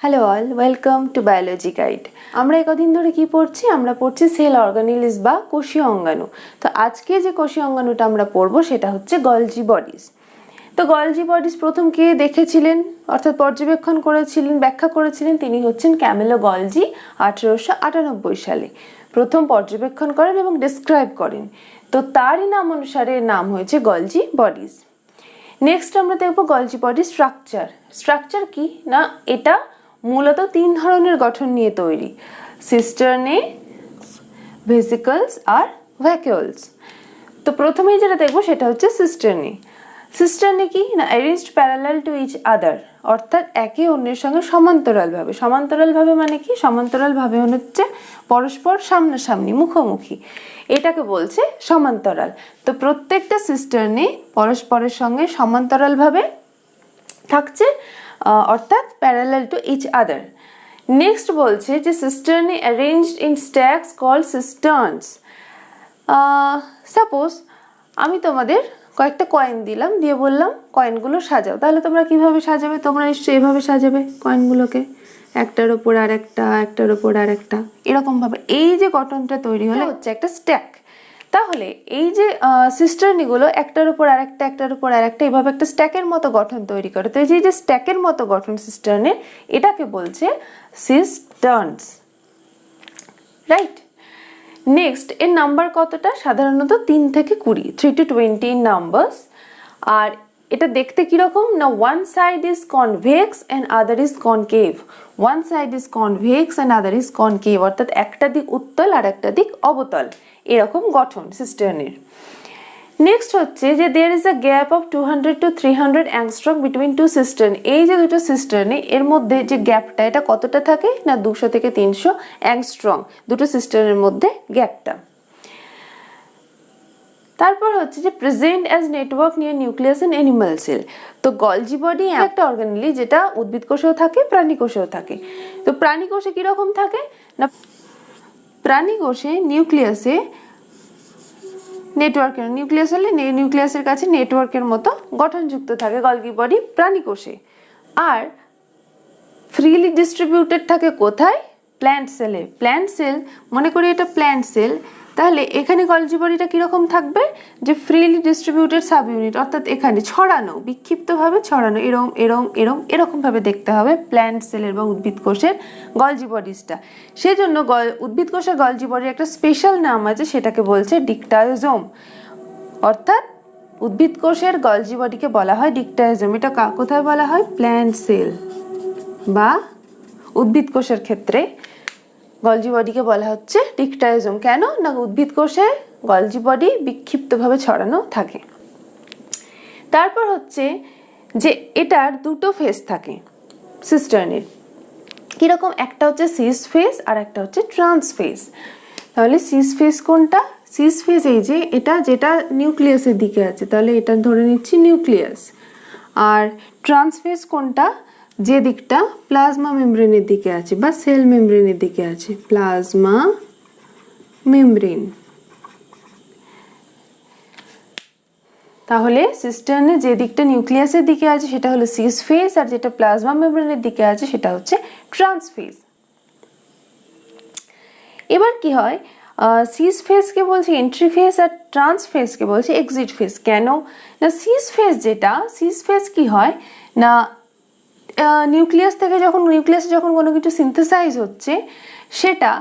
Hello all, welcome to biology guide. আমরা একদিন ধরে কি পড়ছি? আমরা পড়ছি সেল অর্গানেলিস বা কোষীয় অঙ্গাণু। তো আজকে যে কোষীয় অঙ্গাণুটা আমরা পড়বো সেটা হচ্ছে গলজি বডিজ। তো গলজি বডিজ প্রথম কে দেখেছিলেন অর্থাৎ পর্যবেক্ষণ করেছিলেন, ব্যাখ্যা করেছিলেন, তিনি হচ্ছেন ক্যামেলো গলজি। 1898 সালে প্রথম পর্যবেক্ষণ করেন এবং ডিসক্রাইব করেন। তো তারই নাম অনুসারে নাম হয়েছে গলজি বডিজ। নেক্সট আমরা দেখবো গলজি বডি স্ট্রাকচার। স্ট্রাকচার কি না, এটা মূলত তিন ধরনের গঠন নিয়ে তৈরি: সিস্টার্নে, ভেসিকলস আর ভ্যাকুওলস। তো প্রথমেই যেটা দেখবো সেটা হচ্ছে সিস্টার্নে। সিস্টার্নে কি না, arranged parallel to each other, অর্থাৎ একে অন্যের সঙ্গে সমান্তরালভাবে। সমান্তরালভাবে মানে কি? সমান্তরালভাবে হচ্ছে পরস্পর সামনাসামনি, মুখোমুখি, এটাকে বলছে সমান্তরাল। তো প্রত্যেকটা সিস্টার্নে পরস্পরের সঙ্গে সমান্তরালভাবে থাকছে, অর্থাৎ parallel to each other. Next বলছে যে cisternae arranged in stacks called cisterns. Suppose আমি তোমাদের কয়েকটা কয়েন দিলাম, দিয়ে বললাম কয়েনগুলো সাজাও, তাহলে তোমরা কিভাবে সাজাবে? তোমরা নিশ্চয়ই এভাবে সাজাবে কয়েনগুলোকে, একটার ওপর আর একটা, একটার ওপর আর একটা, এরকমভাবে। এই যে গঠনটা তৈরি হলে হচ্ছে একটা স্ট্যাক। তাহলে এই যে সিস্টার্নিগুলো একটার উপর আর একটা, একটার উপর আর একটা, এইভাবে একটা স্ট্যাকের মতো গঠন তৈরি করে। তো এই যে স্ট্যাকের মতো গঠন সিস্টার্নের, এটাকে বলছে সিস্টার্নস, রাইট? নেক্সট, এর নাম্বার কতটা? সাধারণত 3 থেকে 20, 3 to 20 নাম্বারস। আর এটা দেখতে কিরকম না, one side is convex and other is concave. One side is convex and other is concave, অর্থাৎ একটা দিক উত্তল আর একটা দিক অবতল, এরকম গঠন সিস্টার্নের। নেক্সট হচ্ছে যে there is a gap of 200 to 300 angstrom between two cistern. এই যে দুটো সিস্টার্নে, এর মধ্যে যে গ্যাপটা, এটা কতটা থাকে না, 200 থেকে 300 অ্যাংস্ট্রম, দুটো সিস্টার্নের মধ্যে গ্যাপটা। তারপর হচ্ছে যে present as network near nucleus in animal cell. তো গলজি বডি একটা অর্গানেলি যেটা উদ্ভিদ কোষেও থাকে, প্রাণী কোষেও থাকে। তো প্রাণী কোষে কিরকম থাকে না, প্রাণী কোষে নিউক্লিয়াসে নেটওয়ার্কের, নিউক্লিয়াস হলে নিউক্লিয়াসের কাছে নেটওয়ার্কের মতো গঠনযুক্ত থাকে গলজি বডি প্রাণী কোষে। আর ফ্রিলি ডিস্ট্রিবিউটেড থাকে কোথায়? প্ল্যান্ট সেলে। প্ল্যান্ট সেল, মনে করি এটা প্ল্যান্ট সেল, তাহলে এখানে গলজি বডিটা কীরকম থাকবে? যে ফ্রিলি ডিস্ট্রিবিউটেড সাব ইউনিট, অর্থাৎ এখানে ছড়ানো, বিক্ষিপ্তভাবে ছড়ানো, এরম এরম এরম এরকমভাবে দেখতে হবে প্ল্যান্ট সেলের বা উদ্ভিদ কোষের গলজি বডিসটা। সেজন্য উদ্ভিদ কোষের গলজি বডির একটা স্পেশাল নাম আছে, সেটাকে বলছে ডিকটায়োজোম। অর্থাৎ উদ্ভিদ কোষের গলজি বডিকে বলা হয় ডিকটায়োজোম। এটা কোথায় বলা হয়? প্ল্যান্ট সেল বা উদ্ভিদ কোষের ক্ষেত্রে গলজি বডিকে বলা হচ্ছে ডিকটায়োজোম। কেন না, উদ্ভিদ কোষে গলজি বডি বিক্ষিপ্তভাবে ছড়ানো থাকে। তারপর হচ্ছে যে এটার দুটো ফেজ থাকে সিস্টার্নের। কিরকম? একটা হচ্ছে সিস ফেজ আর একটা হচ্ছে ট্রান্স ফেজ। তাহলে সিস ফেজ কোনটা? সিস ফেজ এই যে এটা, যেটা নিউক্লিয়াসের দিকে আছে, তাহলে এটা ধরে নিচ্ছি নিউক্লিয়াস। আর ট্রান্স ফেজ কোনটা? যে দিকটা প্লাজমা মেমব্রেনের দিকে আছে বা সেল মেমব্রেনের দিকে আছে, প্লাজমা মেমব্রেন। তাহলে সিস্টার্নে যে দিকটা নিউক্লিয়াসের দিকে আছে সেটা হলো সিস ফেজ, আর যেটা প্লাজমা মেমব্রেনের দিকে আছে সেটা হচ্ছে ট্রান্স ফেজ। এবার কি হয়, সিস ফেজকে বলছে এন্ট্রি ফেজ আর ট্রান্স ফেজকে বলছে এক্সিট ফেজ। কেন না, সিস ফেজ যেটা, সিস ফেজ কি হয় না, নিউক্লিয়াসে যখন কোনো কিছু সিনথেসাইজ হচ্ছে, সেটা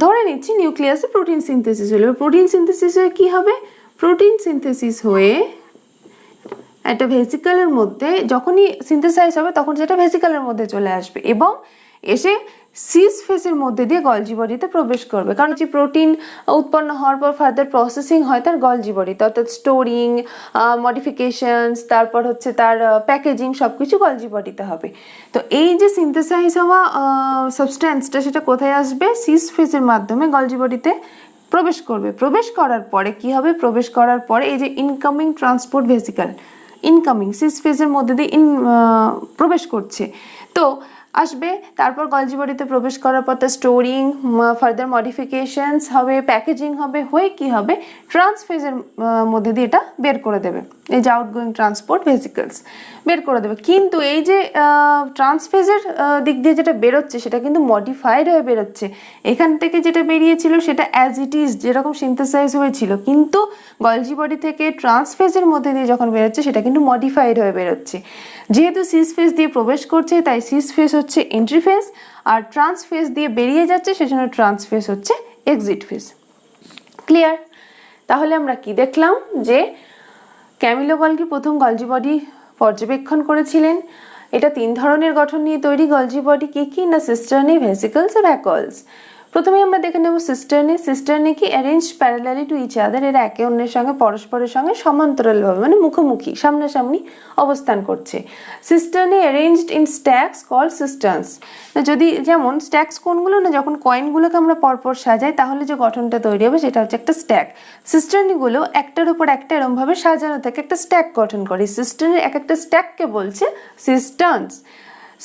ধরে নিচ্ছি নিউক্লিয়াসে প্রোটিন সিনথেসিস হলো। প্রোটিন সিনথেসিস হয়ে কী হবে? প্রোটিন সিনথেসিস হয়ে একটা ভেসিকলের মধ্যে, যখনই সিনথেসাইজ হবে তখন সেটা ভেসিকলের মধ্যে চলে আসবে এবং এসে সিস ফেজের মধ্যে দিয়ে গলজি বডিতে প্রবেশ করবে। কারণ যে প্রোটিন উৎপন্ন হওয়ার পর ফার্দার প্রসেসিং হয় তার গলজি বডিতে, অর্থাৎ স্টোরিং, মডিফিকেশনস, তারপর হচ্ছে তার প্যাকেজিং, সব কিছু গলজি বডিতে হবে। তো এই যে সিনথেসাইজ হওয়া সাবস্ট্যান্সটা, সেটা কোথায় আসবে? সিস ফেজের মাধ্যমে গলজি বডিতে প্রবেশ করবে। প্রবেশ করার পরে কি হবে? প্রবেশ করার পরে এই যে incoming transport vesicle, incoming cis ফেজের মধ্যে দিয়ে প্রবেশ করছে। তো আসবে, তারপর গলজি বডিতে প্রবেশ করার পর তার স্টোরিং, ফার্দার মডিফিকেশনস হবে, প্যাকেজিং হবে, হয়ে কি হবে, ট্রান্সফেজের মধ্যে দিয়ে এটা বের করে দেবে, এই যে আউটগোয়িং ট্রান্সপোর্ট ভেসিকলস বের করে দেবে। কিন্তু এই যে ট্রান্সফেজের দিক দিয়ে যেটা বেরোচ্ছে সেটা কিন্তু মডিফাইড হয়ে বেরোচ্ছে। এখান থেকে যেটা বেরিয়েছিল সেটা অ্যাজ ইট ইজ যেরকম সিনথেসাইজ হয়েছিল, কিন্তু গলজি বডি থেকে ট্রান্সফেজের মধ্যে দিয়ে যখন বেরোচ্ছে সেটা কিন্তু মডিফাইড হয়ে বেরোচ্ছে। যেহেতু সিস ফেজ দিয়ে প্রবেশ করছে তাই সিস ফেজ হচ্ছে এন্ট্রি ফেজ, আর ট্রান্স ফেজ দিয়ে বেরিয়ে যাচ্ছে সেজন্য ট্রান্স ফেজ হচ্ছে এক্সিট ফেজ। ক্লিয়ার? তাহলে আমরা কি দেখলাম যে ক্যামিলো গলগি প্রথম গলজি বডি পর্যবেক্ষণ করেছিলেন। এটা 3 ধরনের গঠন নিয়ে তৈরি গলজি বডি, কি কি না সিস্টার্নি, ভেসিকলস আর ভ্যাকুয়ালস। প্রথমে আমরা দেখে নেব সিস্টার্নি। সিস্টার্নি কি arrange parallelly to each other, এরা একে অন্যের সঙ্গে পরস্পরের সঙ্গে সমান্তরালভাবে মানে মুখোমুখি সামনাসামনি অবস্থান করছে। Cisternae arranged in stacks called cisterns. যদি যেমন স্ট্যাক্স কোনগুলো না, যখন কয়েনগুলোকে আমরা পরপর সাজাই তাহলে যে গঠনটা তৈরি হবে সেটা হচ্ছে একটা স্ট্যাক। সিস্টার্নিগুলো একটার উপর একটা এরমভাবে সাজানো থাকে, একটা স্ট্যাক গঠন করে। সিস্টার্নির এক একটা স্ট্যাককে বলছে সিস্টার্নস।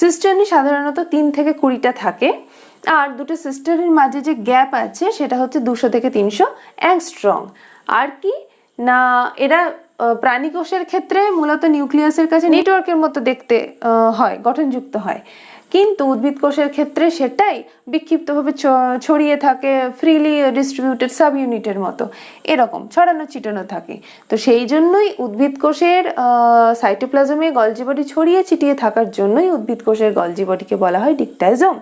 সিস্টার্নি সাধারণত 3 থেকে 20টা থাকে, আর দুটো সিস্টারের মাঝে যে গ্যাপ আছে সেটা হচ্ছে 200 থেকে 300 অ্যাংস্ট্রং। আর কি না, এরা প্রাণীকোষের ক্ষেত্রে মূলত নিউক্লিয়াসের কাছে নেটওয়ার্কের মতো দেখতে হয়, গঠনযুক্ত হয়, কিন্তু উদ্ভিদ কোষের ক্ষেত্রে সেটাই বিক্ষিপ্তভাবে ছড়িয়ে থাকে, ফ্রিলি ডিস্ট্রিবিউটেড সাব ইউনিটের মতো এরকম ছড়ানো ছিটানো থাকে। তো সেই জন্যই উদ্ভিদ কোষের সাইটোপ্লাজমে গলজি বডি ছড়িয়ে ছিটিয়ে থাকার জন্যই উদ্ভিদ কোষের গলজি বডিকে বলা হয় ডিকটাইজম।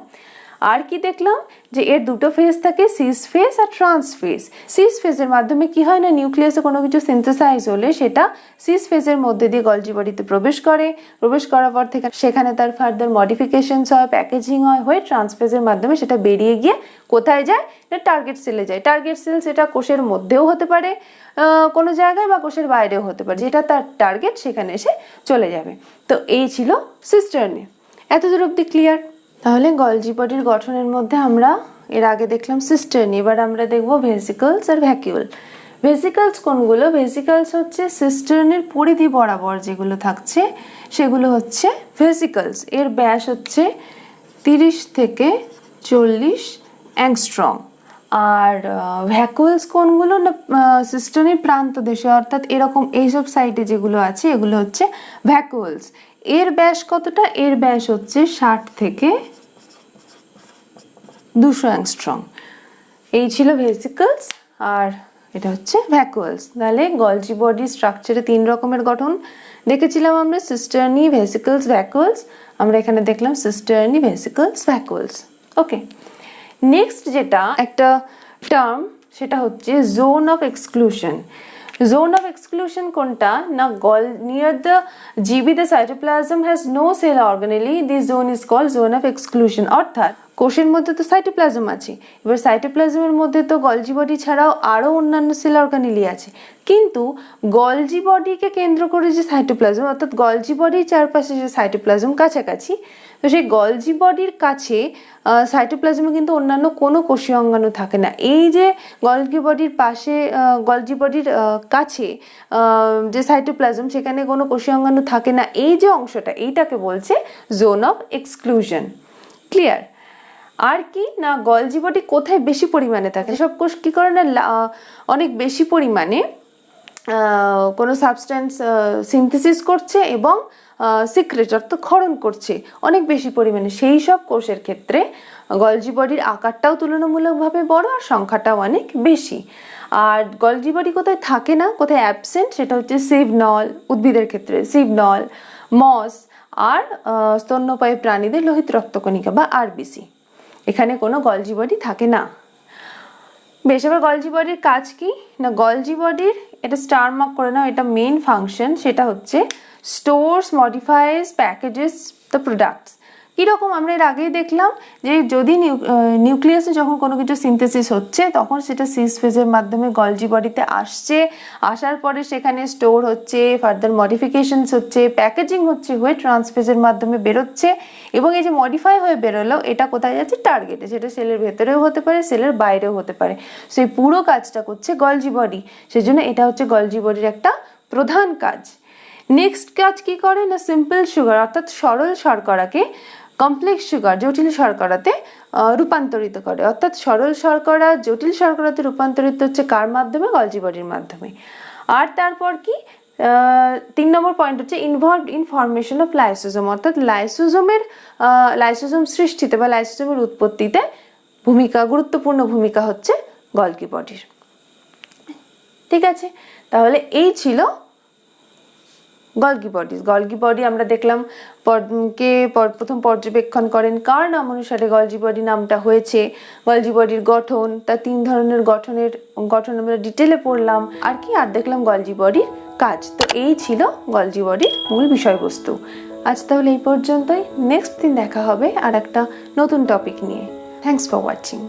আর কি দেখলাম যে এর দুটো ফেজ থাকে, সিস ফেজ আর ট্রান্স ফেজ। সিস ফেজের মাধ্যমে কি হয় না, নিউক্লিয়াসে কোনো কিছু সিনথেসাইজ হলে সেটা সিস ফেজের মধ্যে দিয়ে গলজি বডিতে প্রবেশ করে, প্রবেশ করার পর থেকে সেখানে তার ফার্দার মডিফিকেশনস হয়, প্যাকেজিং হয়, হয়ে ট্রান্স ফেজের মাধ্যমে সেটা বেরিয়ে গিয়ে কোথায় যায়, এটা টার্গেট সেলে যায়। টার্গেট সেল সেটা কোষের মধ্যেও হতে পারে কোনো জায়গায়, বা কোষের বাইরেও হতে পারে, যেটা তার টার্গেট সেখানে এসে চলে যাবে। তো এই ছিল সিস্টার্নি। এতদূর অব্দি ক্লিয়ার? তাহলে গলজি বডির গঠনের মধ্যে আমরা এর আগে দেখলাম সিস্টার্নি, এবার আমরা দেখব ভেসিকলস আর ভ্যাকিউল। ভেসিকলস কোনগুলো? ভেসিকলস হচ্ছে সিস্টার্নের পরিধি বরাবর যেগুলো থাকছে সেগুলো হচ্ছে ভেসিকলস। এর ব্যাস হচ্ছে 30 থেকে 40 অ্যাংস্ট্রং। আর ভ্যাকুয়ালস কোনগুলো না, সিস্টার্নের প্রান্ত দেশে অর্থাৎ এরকম এইসব সাইডে যেগুলো আছে এগুলো হচ্ছে ভ্যাকুয়ালস। এর ব্যাস কতটা? এর ব্যাস হচ্ছে 60 থেকে 200 অ্যাংস্ট্রং। এই ছিল ভেসিকলস, আর এটা হচ্ছে ভ্যাকুয়ালস। তাহলে গলজি বডি স্ট্রাকচারে 3 রকমের গঠন দেখেছিলাম আমরা, সিস্টার্নি, ভেসিকলস, ভ্যাকুয়ালস। আমরা এখানে দেখলাম সিস্টার্নি, ভেসিকলস, ভ্যাকুয়ালস। ওকে, নেক্সট যেটা একটা টার্ম সেটা হচ্ছে zone of exclusion. Zone of exclusion কোনটা না, near the GB the cytoplasm has no cell organelle, this zone is called zone of exclusion. অর্থাৎ কোষের মধ্যে তো সাইটোপ্লাজম আছে, এবার সাইটোপ্লাজমের মধ্যে তো গলজি বডি ছাড়াও আরও অন্যান্য সেল অর্গানেলি আছে, কিন্তু গলজি বডিকে কেন্দ্র করে যে সাইটোপ্লাজম, অর্থাৎ গলজি বডির চারপাশে যে সাইটোপ্লাজম কাছাকাছি, তো সেই গলজি বডির কাছে সাইটোপ্লাজমে কিন্তু অন্যান্য কোনো কোষীয় অঙ্গাণু থাকে না। এই যে গলজি বডির পাশে, গলজি বডির কাছে যে সাইটোপ্লাজম সেখানে কোনো কোষীয় অঙ্গাণু থাকে না, এই যে অংশটা এইটাকে বলছে জোন অফ এক্সক্লুশন। ক্লিয়ার? আর কি না, গলজি বডি কোথায় বেশি পরিমাণে থাকে, সব কোষ কী করে না অনেক বেশি পরিমাণে কোনো সাবস্ট্যান্স সিনথেসিস করছে এবং সিক্রেট অর্থাৎ ক্ষরণ করছে অনেক বেশি পরিমাণে, সেই সব কোষের ক্ষেত্রে গলজি বডির আকারটাও তুলনামূলকভাবে বড় আর সংখ্যাটাও অনেক বেশি। আর গলজি বডি কোথায় থাকে না, কোথায় অ্যাবসেন্ট, সেটা হচ্ছে সিভনল, উদ্ভিদের ক্ষেত্রে সিভনল, মস, আর স্তন্যপায়ী প্রাণীদের লোহিত রক্তকণিকা বা আরবিসি, এখানে কোনো গলজি বডি থাকে না। বেশ, এবার গলজি বডির কাজ কি না, গলজি বডির এটা স্টার মার্ক করে নাও, এটা মেন ফাংশন, সেটা হচ্ছে stores, modifies, packages the products. কীরকম আমরা এর আগেই দেখলাম যে যদি নিউক্লিয়াসে যখন কোনো কিছু সিনথেসিস হচ্ছে তখন সেটা সিস ফেজের মাধ্যমে গলজি বডিতে আসছে, আসার পরে সেখানে স্টোর হচ্ছে, ফার্দার মডিফিকেশনস হচ্ছে, প্যাকেজিং হচ্ছে, হয়ে ট্রান্সফেজের মাধ্যমে বেরোচ্ছে, এবং এই যে মডিফাই হয়ে বেরোলো এটা কোথায় যাচ্ছে, টার্গেটে, সেটা সেলের ভেতরেও হতে পারে, সেলের বাইরেও হতে পারে। সেই পুরো কাজটা করছে গলজি বডি, সেজন্য এটা হচ্ছে গলজি বডির একটা প্রধান কাজ। নেক্সট কাজ কি করে না, সিম্পল সুগার অর্থাৎ সরল শর্করাকে কমপ্লেক্স সুগার জটিল শর্করাতে রূপান্তরিত করে। অর্থাৎ সরল শর্করা জটিল শর্করাতে রূপান্তরিত হচ্ছে কার মাধ্যমে? গলজি বডির মাধ্যমে। আর তারপর কি 3 নম্বর পয়েন্ট হচ্ছে involved in formation of lysosome, অর্থাৎ লাইসোজোম সৃষ্টিতে বা লাইসোজোমের উৎপত্তিতে গুরুত্বপূর্ণ ভূমিকা হচ্ছে গলগি বডির। ঠিক আছে, তাহলে এই ছিল গলগি বডি। গলগি বডি আমরা দেখলাম প্রথম পর্যবেক্ষণ করেন, কার নাম অনুসারে গলজি বডি নামটা হয়েছে, গলজি বডির গঠন, তার 3 ধরনের গঠন আমরা ডিটেলে পড়লাম, আর দেখলাম গলজি বডির কাজ। তো এই ছিল গলজি বডির মূল বিষয়বস্তু। আজ তাহলে এই পর্যন্তই। নেক্সট দিন দেখা হবে আর একটা নতুন টপিক নিয়ে। Thanks for watching.